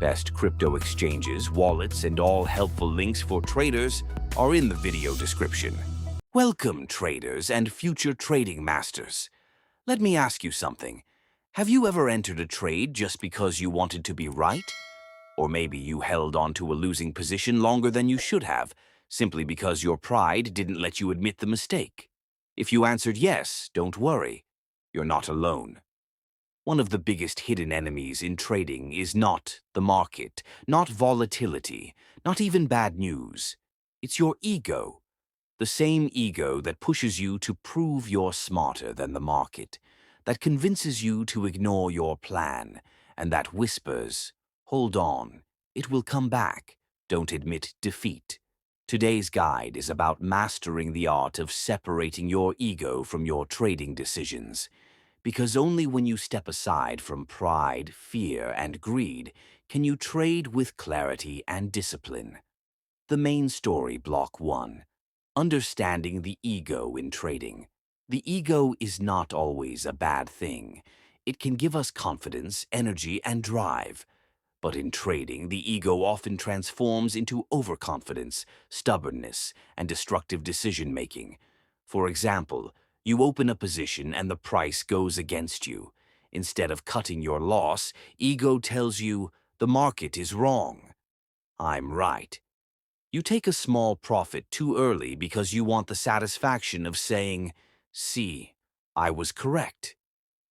Best crypto exchanges, wallets, and all helpful links for traders are in the video description. Welcome, traders and future trading masters. Let me ask you something. Have you ever entered a trade just because you wanted to be right? Or maybe you held on to a losing position longer than you should have, simply because your pride didn't let you admit the mistake? If you answered yes, don't worry. You're not alone. One of the biggest hidden enemies in trading is not the market, not volatility, not even bad news. It's your ego. The same ego that pushes you to prove you're smarter than the market, that convinces you to ignore your plan, and that whispers, "Hold on, it will come back. Don't admit defeat." Today's guide is about mastering the art of separating your ego from your trading decisions. Because only when you step aside from pride, fear, and greed can you trade with clarity and discipline. The main story, Block 1. Understanding the ego in trading. The ego is not always a bad thing. It can give us confidence, energy, and drive. But in trading, the ego often transforms into overconfidence, stubbornness, and destructive decision-making. For example, you open a position and the price goes against you. Instead of cutting your loss, ego tells you, "The market is wrong. I'm right." You take a small profit too early because you want the satisfaction of saying, "See, I was correct."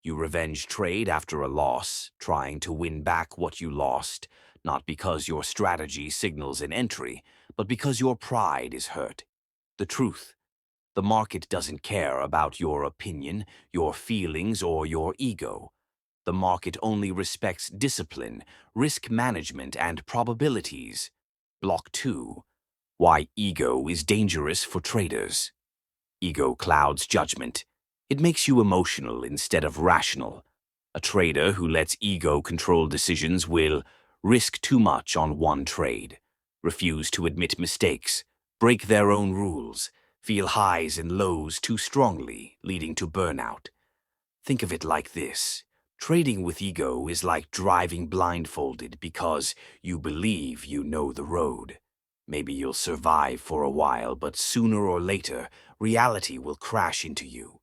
You revenge trade after a loss, trying to win back what you lost, not because your strategy signals an entry, but because your pride is hurt. The truth: the market doesn't care about your opinion, your feelings, or your ego. The market only respects discipline, risk management, and probabilities. Block 2. Why ego is dangerous for traders. Ego clouds judgment. It makes you emotional instead of rational. A trader who lets ego control decisions will risk too much on one trade, refuse to admit mistakes, break their own rules, feel highs and lows too strongly, leading to burnout. Think of it like this. Trading with ego is like driving blindfolded because you believe you know the road. Maybe you'll survive for a while, but sooner or later, reality will crash into you.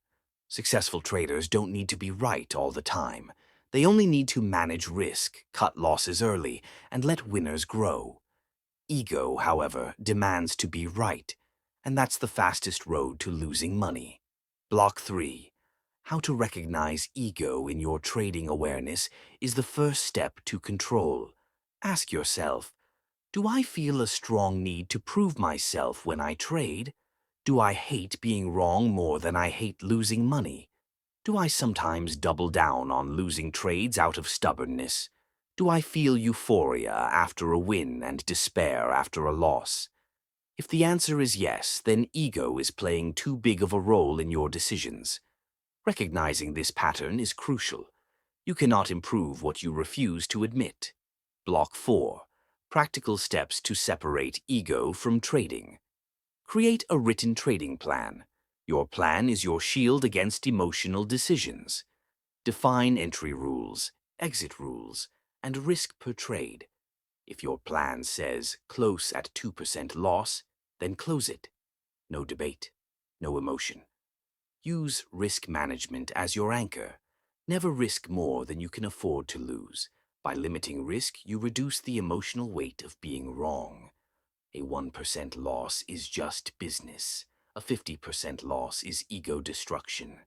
Successful traders don't need to be right all the time. They only need to manage risk, cut losses early, and let winners grow. Ego, however, demands to be right, and that's the fastest road to losing money. Block 3. How to recognize ego in your trading awareness is the first step to control. Ask yourself, do I feel a strong need to prove myself when I trade? Do I hate being wrong more than I hate losing money? Do I sometimes double down on losing trades out of stubbornness? Do I feel euphoria after a win and despair after a loss? If the answer is yes, then ego is playing too big of a role in your decisions. Recognizing this pattern is crucial. You cannot improve what you refuse to admit. Block 4. Practical steps to separate ego from trading. Create a written trading plan. Your plan is your shield against emotional decisions. Define entry rules, exit rules, and risk per trade. If your plan says close at 2% loss, then close it. No debate, no emotion. Use risk management as your anchor. Never risk more than you can afford to lose. By limiting risk, you reduce the emotional weight of being wrong. A 1% loss is just business. A 50% loss is ego destruction.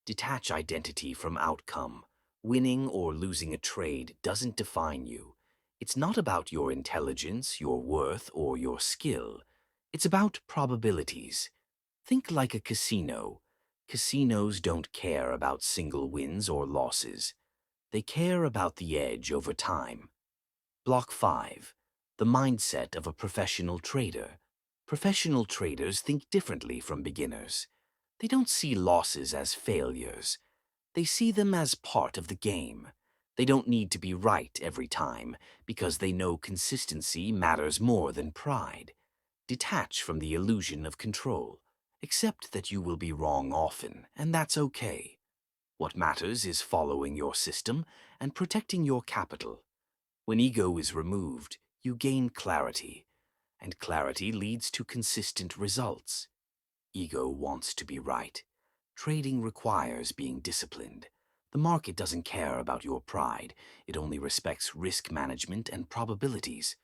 Detach identity from outcome. Winning or losing a trade doesn't define you. It's not about your intelligence, your worth, or your skill. It's about probabilities. Think like a casino. Casinos don't care about single wins or losses. They care about the edge over time. Block 5. The mindset of a professional trader. Professional traders think differently from beginners. They don't see losses as failures. They see them as part of the game. They don't need to be right every time because they know consistency matters more than pride. Detach from the illusion of control. Accept that you will be wrong often, and that's okay. What matters is following your system and protecting your capital. When ego is removed, you gain clarity, and clarity leads to consistent results. Ego wants to be right. Trading requires being disciplined. The market doesn't care about your pride. It only respects risk management and probabilities.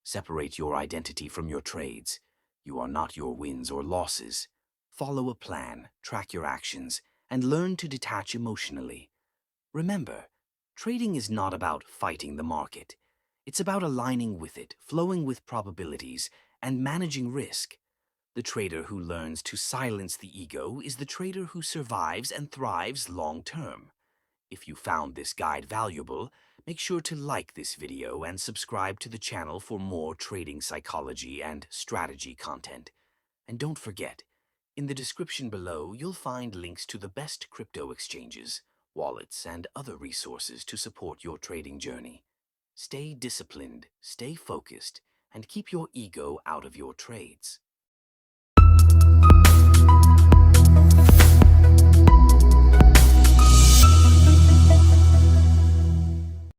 Separate your identity from your trades. You are not your wins or losses. Follow a plan, track your actions, and learn to detach emotionally. Remember, trading is not about fighting the market. It's about aligning with it, flowing with probabilities, and managing risk. The trader who learns to silence the ego is the trader who survives and thrives long term. If you found this guide valuable, make sure to like this video and subscribe to the channel for more trading psychology and strategy content. And don't forget, in the description below, you'll find links to the best crypto exchanges, wallets, and other resources to support your trading journey. Stay disciplined, stay focused, and keep your ego out of your trades.